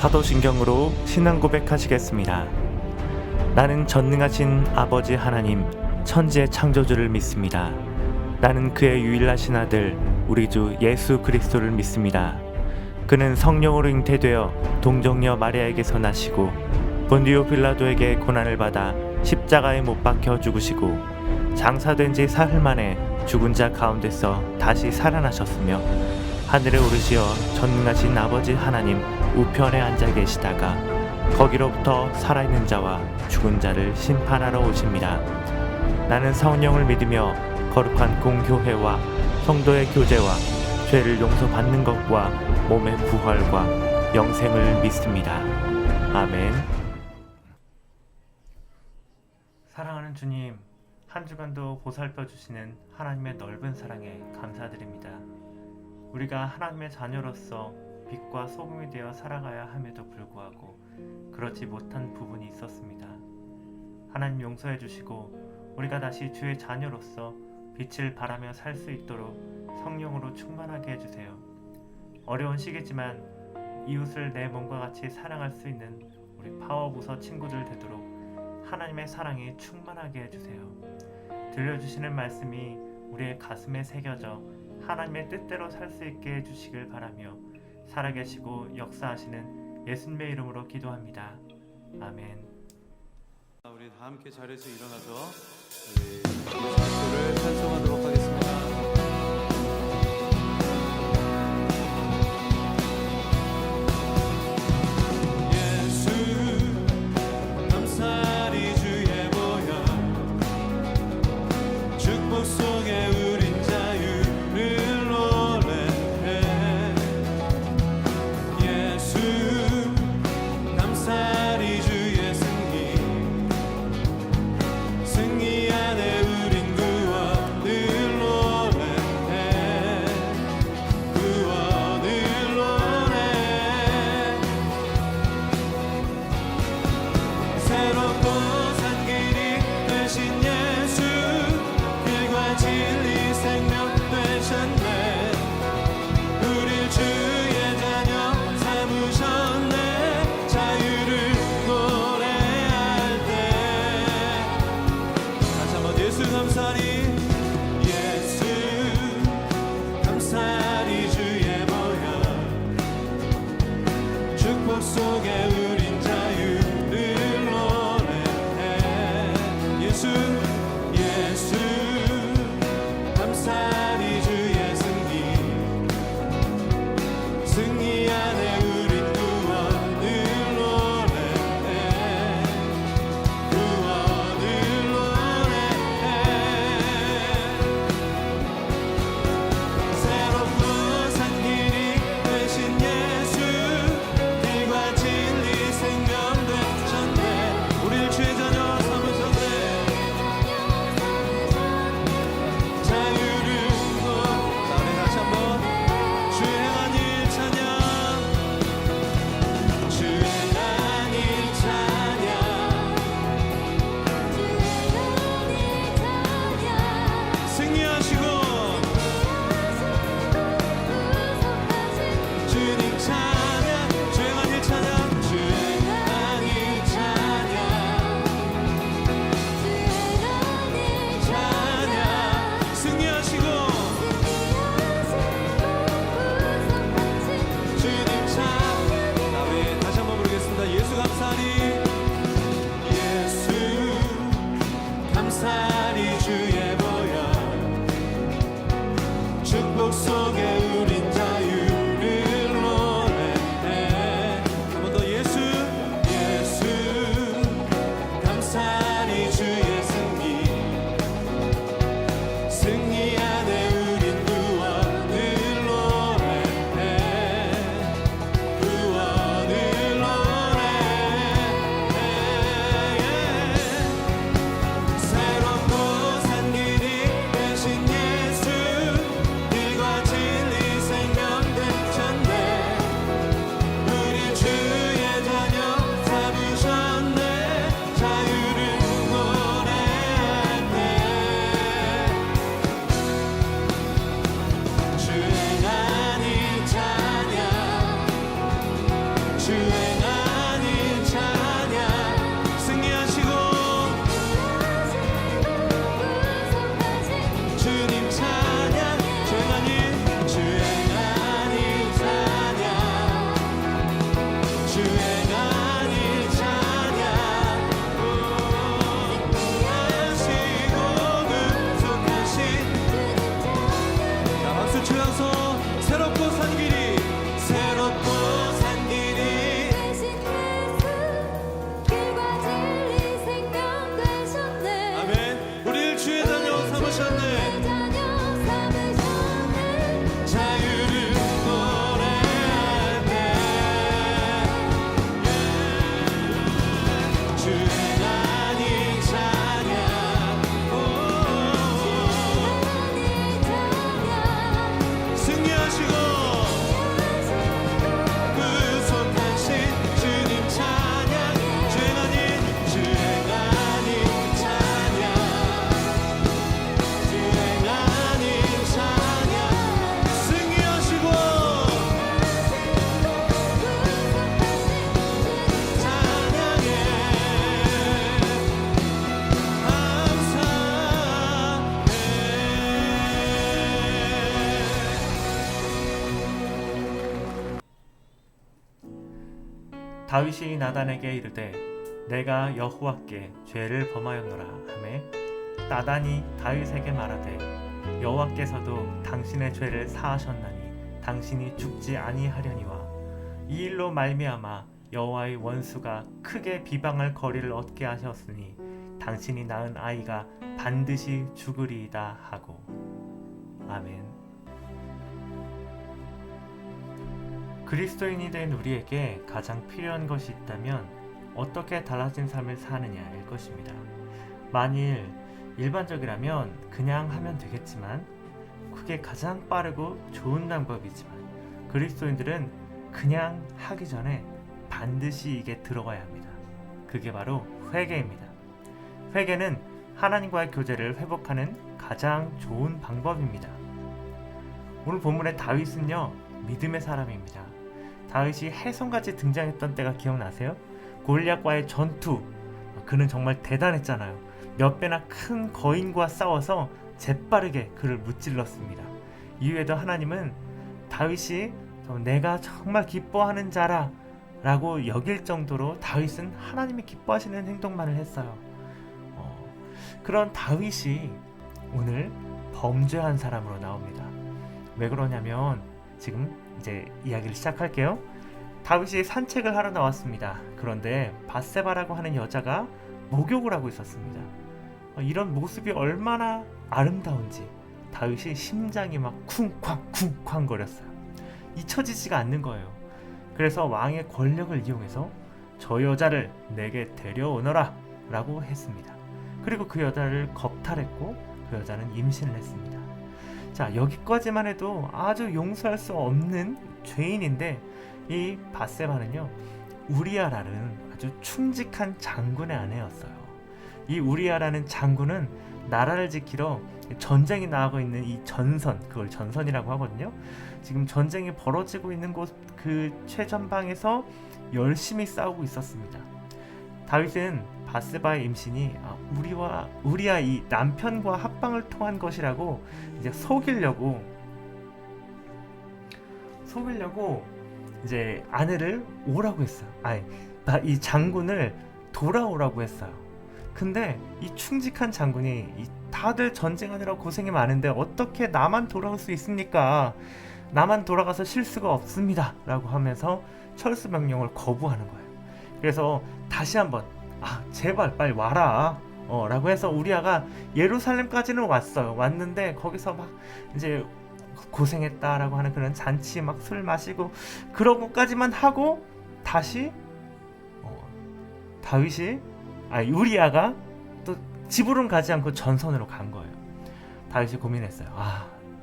사도신경으로 신앙 고백하시겠습니다. 나는 전능하신 아버지 하나님, 천지의 창조주를 믿습니다. 나는 그의 유일하신 아들, 우리 주 예수 그리스도를 믿습니다. 그는 성령으로 잉태되어 동정녀 마리아에게서 나시고 본디오 빌라도에게 고난을 받아 십자가에 못 박혀 죽으시고 장사된 지 사흘 만에 죽은 자 가운데서 다시 살아나셨으며 하늘에 오르시어 전능하신 아버지 하나님 우편에 앉아 계시다가 거기로부터 살아있는 자와 죽은 자를 심판하러 오십니다. 나는 성령을 믿으며 거룩한 공교회와 성도의 교제와 죄를 용서받는 것과 몸의 부활과 영생을 믿습니다. 아멘. 사랑하는 주님, 한 주간도 보살펴 주시는 하나님의 넓은 사랑에 감사드립니다. 우리가 하나님의 자녀로서 빛과 소금이 되어 살아가야 함에도 불구하고 그렇지 못한 부분이 있었습니다. 하나님 용서해 주시고 우리가 다시 주의 자녀로서 빛을 발하며 살 수 있도록 성령으로 충만하게 해주세요. 어려운 시기지만 이웃을 내 몸과 같이 사랑할 수 있는 우리 파워부서 친구들 되도록 하나님의 사랑이 충만하게 해주세요. 들려주시는 말씀이 우리의 가슴에 새겨져 하나님의 뜻대로 살 수 있게 해주시길 바라며 살아계시고 역사하시는 예수님의 이름으로 기도합니다. 아멘. 우리 다 함께 자리에서 일어나서 우리 기도를 찬송하도록 하겠습니다. 새롭고 산 길이 되신 예수, 다윗이 나단에게 이르되 내가 여호와께 죄를 범하였노라 하매 나단이 다윗에게 말하되 여호와께서도 당신의 죄를 사하셨나니 당신이 죽지 아니하려니와 이 일로 말미암아 여호와의 원수가 크게 비방할 거리를 얻게 하셨으니 당신이 낳은 아이가 반드시 죽으리이다 하고. 아멘. 그리스도인이 된 우리에게 가장 필요한 것이 있다면 어떻게 달라진 삶을 사느냐일 것입니다. 만일 일반적이라면 그냥 하면 되겠지만 그게 가장 빠르고 좋은 방법이지만 그리스도인들은 그냥 하기 전에 반드시 이게 들어가야 합니다. 그게 바로 회개입니다. 회개는 하나님과의 교제를 회복하는 가장 좋은 방법입니다. 오늘 본문의 다윗은요, 믿음의 사람입니다. 다윗이 해성같이 등장했던 때가 기억나세요? 골리앗과의 전투, 그는 정말 대단했잖아요. 몇 배나 큰 거인과 싸워서 재빠르게 그를 무찔렀습니다. 이후에도 하나님은 다윗이 내가 정말 기뻐하는 자라 라고 여길 정도로 다윗은 하나님이 기뻐하시는 행동만을 했어요. 그런 다윗이 오늘 범죄한 사람으로 나옵니다. 왜 그러냐면 지금 이제 이야기를 시작할게요. 다윗이 산책을 하러 나왔습니다. 그런데 바세바라고 하는 여자가 목욕을 하고 있었습니다. 이런 모습이 얼마나 아름다운지 다윗이 심장이 막 쿵쾅 거렸어요. 잊혀지지가 않는 거예요. 그래서 왕의 권력을 이용해서 저 여자를 내게 데려오너라 라고 했습니다. 그리고 그 여자를 겁탈했고 그 여자는 임신을 했습니다. 자, 여기까지만 해도 아주 용서할 수 없는 죄인인데 이 바세바는요, 우리아라는 아주 충직한 장군의 아내였어요. 이 우리아라는 장군은 나라를 지키러 전쟁이 나가고 있는 이 전선, 그걸 전선이라고 하거든요. 지금 전쟁이 벌어지고 있는 곳 그 최전방에서 열심히 싸우고 있었습니다. 다윗은 바세바의 임신이 우리아 이 남편과 합방을 통한 것이라고 이제 속이려고 이제 아내를 오라고 했어요. 이 장군을 돌아오라고 했어요. 근데 이 충직한 장군이 다들 전쟁하느라 고생이 많은데 어떻게 나만 돌아올 수 있습니까? 나만 돌아가서 실수가 없습니다 라고 하면서 철수 명령을 거부하는 거예요. 그래서 다시 한번 제발 빨리 와라 라고 해서 우리아가 예루살렘까지는 왔는데 거기서 막 이제 고생했다라고 하는 그런 잔치 막 술 마시고 그런 것까지만 하고 다시 우리아가 또 집으로는 가지 않고 전선으로 간 거예요. 다윗이 고민했어요.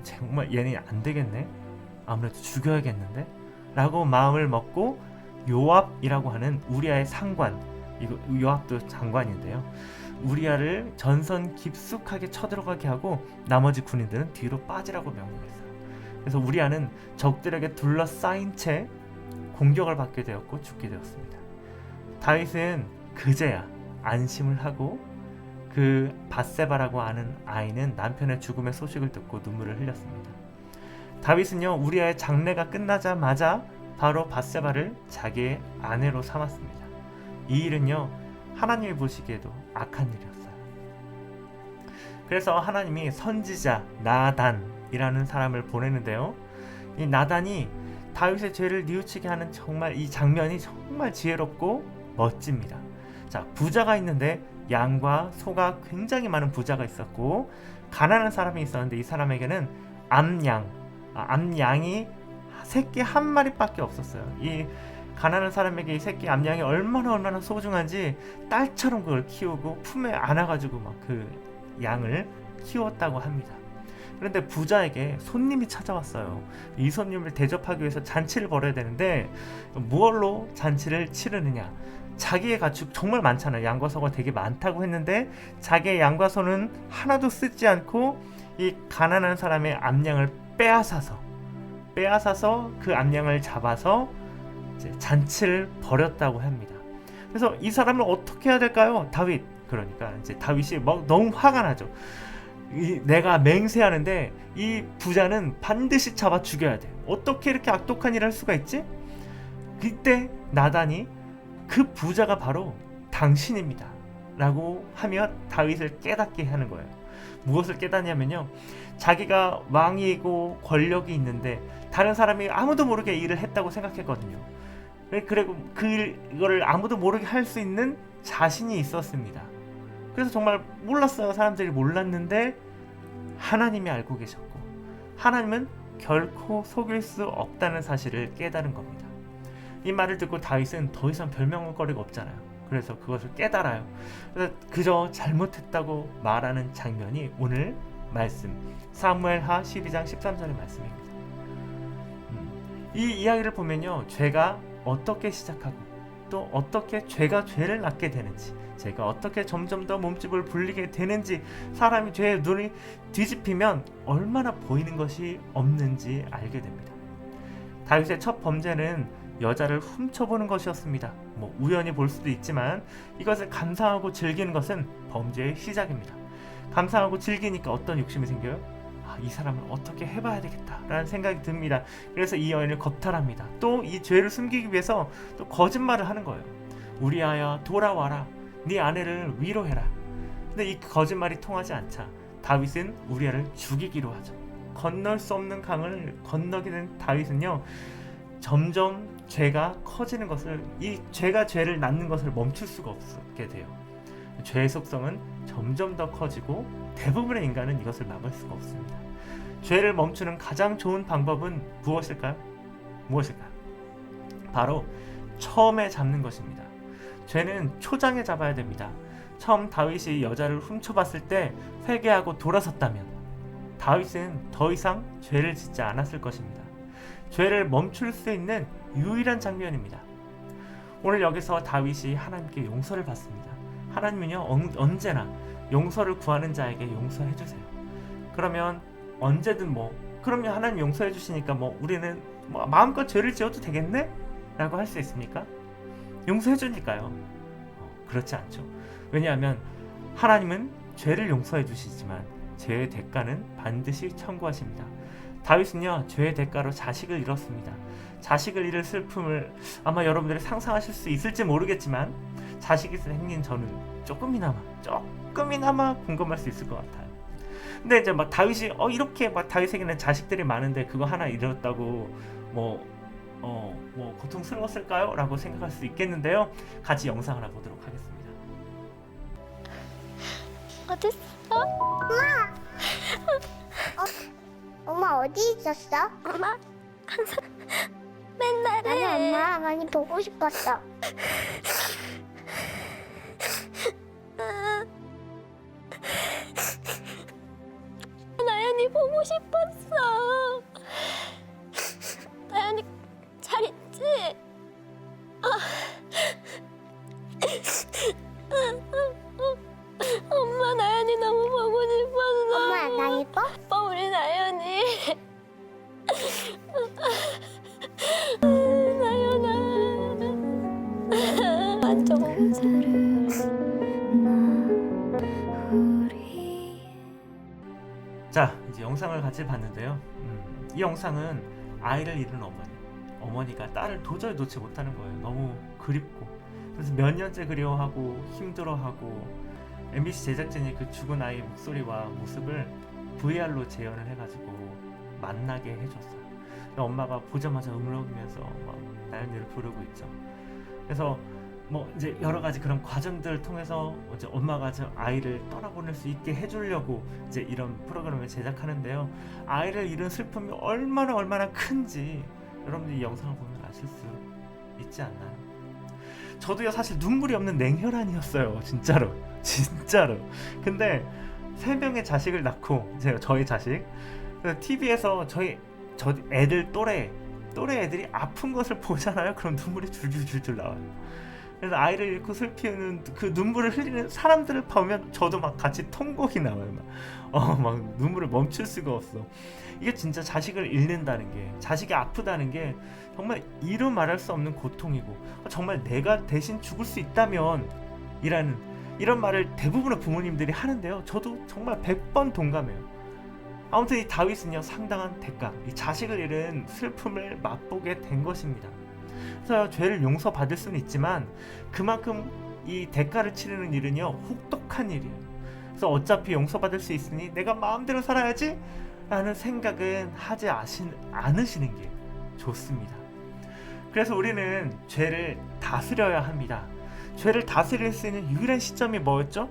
정말 얘는 안 되겠네. 아무래도 죽여야겠는데 라고 마음을 먹고 요압이라고 하는 우리아의 상관, 요압도 장관인데요, 우리아를 전선 깊숙하게 쳐들어가게 하고 나머지 군인들은 뒤로 빠지라고 명령했어요. 그래서 우리아는 적들에게 둘러싸인 채 공격을 받게 되었고 죽게 되었습니다. 다윗은 그제야 안심을 하고 그 바세바라고 하는 아이는 남편의 죽음의 소식을 듣고 눈물을 흘렸습니다. 다윗은요, 우리아의 장례가 끝나자마자 바로 바세바를 자기의 아내로 삼았습니다. 이 일은요, 하나님이 보시기에도 악한 일이었어요. 그래서 하나님이 선지자 나단이라는 사람을 보내는데요, 이 나단이 다윗의 죄를 뉘우치게 하는 정말 이 장면이 정말 지혜롭고 멋집니다. 자, 부자가 있는데 양과 소가 굉장히 많은 부자가 있었고 가난한 사람이 있었는데 이 사람에게는 암양이 새끼 한 마리밖에 없었어요. 이 가난한 사람에게 이 새끼 암양이 얼마나 소중한지 딸처럼 그걸 키우고 품에 안아가지고 막 그 양을 키웠다고 합니다. 그런데 부자에게 손님이 찾아왔어요. 이 손님을 대접하기 위해서 잔치를 벌여야 되는데 무얼로 잔치를 치르느냐? 자기의 가축 정말 많잖아요. 양과 소가 되게 많다고 했는데 자기의 양과 소는 하나도 쓰지 않고 이 가난한 사람의 암양을 빼앗아서 그 암양을 잡아서 이제 잔치를 벌였다고 합니다. 그래서 이 사람을 어떻게 해야 될까요? 그러니까 이제 다윗이 막 너무 화가 나죠. 내가 맹세하는데 이 부자는 반드시 잡아 죽여야 돼. 어떻게 이렇게 악독한 일을 할 수가 있지? 그때 나단이 그 부자가 바로 당신입니다 라고 하며 다윗을 깨닫게 하는 거예요. 무엇을 깨닫냐면요, 자기가 왕이고 권력이 있는데 다른 사람이 아무도 모르게 일을 했다고 생각했거든요. 그리고 그거를 아무도 모르게 할 수 있는 자신이 있었습니다. 그래서 정말 몰랐어요. 사람들이 몰랐는데 하나님이 알고 계셨고, 하나님은 결코 속일 수 없다는 사실을 깨달은 겁니다. 이 말을 듣고 다윗은 더 이상 별명거리가 없잖아요. 그래서 그것을 깨달아요. 그래서 그저 잘못했다고 말하는 장면이 오늘 말씀 사무엘하 12장 13절의 말씀입니다. 이 이야기를 보면요, 죄가 어떻게 시작하고 또 어떻게 죄가 죄를 낳게 되는지, 죄가 어떻게 점점 더 몸집을 불리게 되는지, 사람이 죄에 눈이 뒤집히면 얼마나 보이는 것이 없는지 알게 됩니다. 다윗의 첫 범죄는 여자를 훔쳐보는 것이었습니다. 우연히 볼 수도 있지만 이것을 감상하고 즐기는 것은 범죄의 시작입니다. 감상하고 즐기니까 어떤 욕심이 생겨요? 이 사람을 어떻게 해봐야 되겠다라는 생각이 듭니다. 그래서 이 여인을 겁탈합니다. 또 이 죄를 숨기기 위해서 또 거짓말을 하는 거예요. 우리아야 돌아와라, 네 아내를 위로해라. 근데 이 거짓말이 통하지 않자 다윗은 우리아를 죽이기로 하죠. 건널 수 없는 강을 건너게 된 다윗은요, 점점 죄가 커지는 것을, 이 죄가 죄를 낳는 것을 멈출 수가 없게 돼요. 죄의 속성은 점점 더 커지고 대부분의 인간은 이것을 막을 수가 없습니다. 죄를 멈추는 가장 좋은 방법은 무엇일까요? 바로 처음에 잡는 것입니다. 죄는 초장에 잡아야 됩니다. 처음 다윗이 여자를 훔쳐봤을 때 회개하고 돌아섰다면 다윗은 더 이상 죄를 짓지 않았을 것입니다. 죄를 멈출 수 있는 유일한 장면입니다. 오늘 여기서 다윗이 하나님께 용서를 받습니다. 하나님은요, 언제나 용서를 구하는 자에게 용서해 주세요. 그러면 언제든 그러면 하나님 용서해 주시니까 우리는 마음껏 죄를 지어도 되겠네? 라고 할 수 있습니까? 용서해 주니까요. 그렇지 않죠. 왜냐하면 하나님은 죄를 용서해 주시지만 죄의 대가는 반드시 청구하십니다. 다윗은요, 죄의 대가로 자식을 잃었습니다. 자식을 잃을 슬픔을 아마 여러분들이 상상하실 수 있을지 모르겠지만 자식이 생긴 저는 조금이나마 공감할 수 있을 것 같아요. 근데 이제 다윗이 이렇게 다윗에게는 자식들이 많은데 그거 하나 잃었다고 고통스러웠을까요? 라고 생각할 수 있겠는데요. 같이 영상을 하나 보도록 하겠습니다. 어딨어? 엄마 어디 있었어? 엄마 항상 맨날 나는 해. 엄마 많이 보고 싶었어. 나연이 보고 싶었어. 나연이 잘 있지? 엄마 나연이 너무 보고 싶었어. 엄마 나 이뻐? 우리 나연이. 나연아. 만져보고 싶어. 자, 이제 영상을 같이 봤는데요. 이 영상은 아이를 잃은 어머니가 딸을 도저히 놓지 못하는 거예요. 너무 그립고, 그래서 몇 년째 그리워하고 힘들어하고, MBC 제작진이 그 죽은 아이의 목소리와 모습을 VR로 재현을 해가지고 만나게 해줬어요. 엄마가 보자마자 응렁이면서 막 나연이를 부르고 있죠. 그래서 이제 여러 가지 그런 과정들을 통해서 이제 엄마가 저 아이를 떠나보낼 수 있게 해주려고 이제 이런 프로그램을 제작하는데요. 아이를 잃은 슬픔이 얼마나 큰지 여러분들이 이 영상을 보면 아실 수 있지 않나요? 저도요, 사실 눈물이 없는 냉혈한이었어요. 진짜로. 근데 3명의 자식을 낳고, 저희 자식, TV에서 저 애들 또래 애들이 아픈 것을 보잖아요. 그럼 눈물이 줄줄 나와요. 그래서 아이를 잃고 슬피는 그 눈물을 흘리는 사람들을 보면 저도 막 같이 통곡이 나와요. 막 눈물을 멈출 수가 없어. 이게 진짜 자식을 잃는다는 게, 자식이 아프다는 게 정말 이루 말할 수 없는 고통이고, 정말 내가 대신 죽을 수 있다면 이런 말을 대부분의 부모님들이 하는데요. 저도 정말 100번 동감해요. 아무튼 이 다윗은요, 상당한 대가, 이 자식을 잃은 슬픔을 맛보게 된 것입니다. 그래서 죄를 용서받을 수는 있지만 그만큼 이 대가를 치르는 일은요 혹독한 일이에요. 그래서 어차피 용서받을 수 있으니 내가 마음대로 살아야지 라는 생각은 하지 않으시는 게 좋습니다. 그래서 우리는 죄를 다스려야 합니다. 죄를 다스릴 수 있는 유일한 시점이 뭐였죠?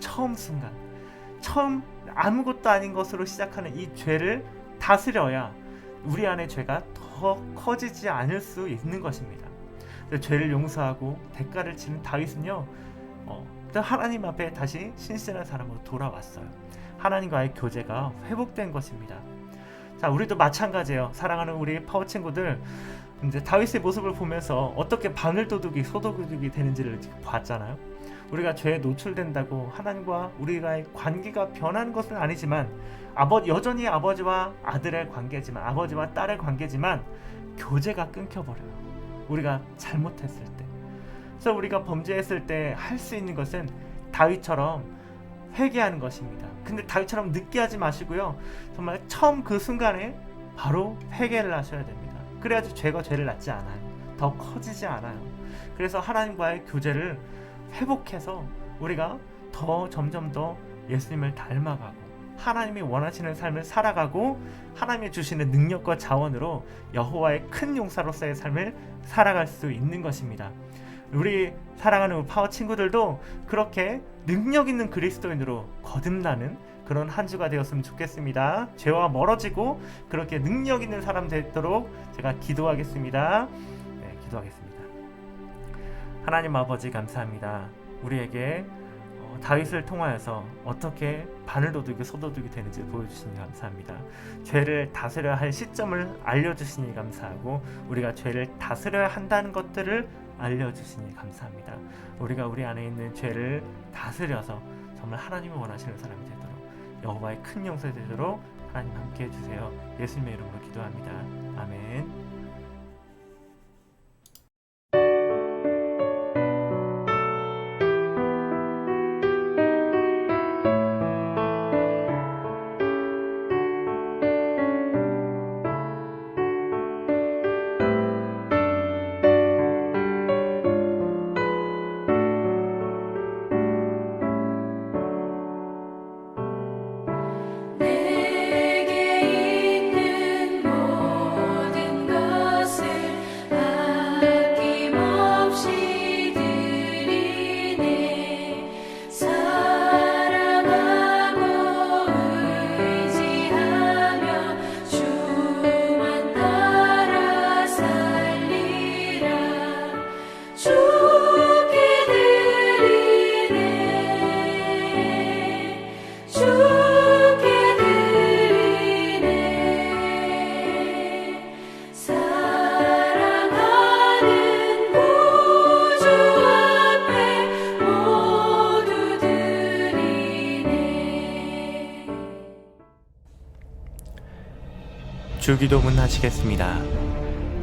처음 순간, 처음 아무것도 아닌 것으로 시작하는 이 죄를 다스려야 우리 안에 죄가 더 커지지 않을 수 있는 것입니다. 죄를 용서하고 대가를 치는 다윗은요 하나님 앞에 다시 신실한 사람으로 돌아왔어요. 하나님과의 교제가 회복된 것입니다. 자, 우리도 마찬가지예요. 사랑하는 우리 파워 친구들, 이제 다윗의 모습을 보면서 어떻게 바늘도둑이 소도둑이 되는지를 봤잖아요. 우리가 죄에 노출된다고 하나님과 우리가의 관계가 변하는 것은 아니지만 여전히 아버지와 아들의 관계지만, 아버지와 딸의 관계지만 교제가 끊겨버려요. 우리가 잘못했을 때. 그래서 우리가 범죄했을 때 할 수 있는 것은 다윗처럼 회개하는 것입니다. 근데 다윗처럼 늦게 하지 마시고요. 정말 처음 그 순간에 바로 회개를 하셔야 됩니다. 그래야지 죄가 죄를 낳지 않아요. 더 커지지 않아요. 그래서 하나님과의 교제를 회복해서 우리가 더 점점 더 예수님을 닮아가고 하나님이 원하시는 삶을 살아가고 하나님이 주시는 능력과 자원으로 여호와의 큰 용사로서의 삶을 살아갈 수 있는 것입니다. 우리 사랑하는 파워 친구들도 그렇게 능력 있는 그리스도인으로 거듭나는 그런 한 주가 되었으면 좋겠습니다. 죄와 멀어지고 그렇게 능력 있는 사람 되도록 제가 기도하겠습니다. 네, 기도하겠습니다. 하나님 아버지 감사합니다. 우리에게 다윗을 통하여서 어떻게 바늘도둑이 소도둑이 되는지 보여주시니 감사합니다. 죄를 다스려야 할 시점을 알려주시니 감사하고 우리가 죄를 다스려야 한다는 것들을 알려주시니 감사합니다. 우리가 우리 안에 있는 죄를 다스려서 정말 하나님이 원하시는 사람이 되도록 여호와의 큰 용사 되도록 하나님 함께 해주세요. 예수님의 이름으로 기도합니다. 아멘. 주기도문 하시겠습니다.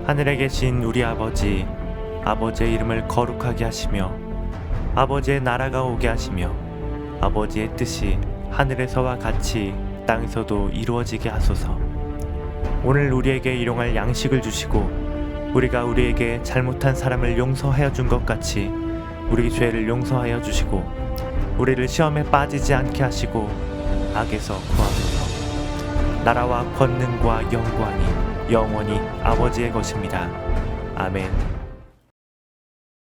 하늘에 계신 우리 아버지, 아버지의 이름을 거룩하게 하시며 아버지의 나라가 오게 하시며 아버지의 뜻이 하늘에서와 같이 땅에서도 이루어지게 하소서. 오늘 우리에게 일용할 양식을 주시고 우리가 우리에게 잘못한 사람을 용서하여 준 것 같이 우리 죄를 용서하여 주시고 우리를 시험에 빠지지 않게 하시고 악에서 구하소서. 나라와 권능과 영광이 영원히 아버지의 것입니다. 아멘.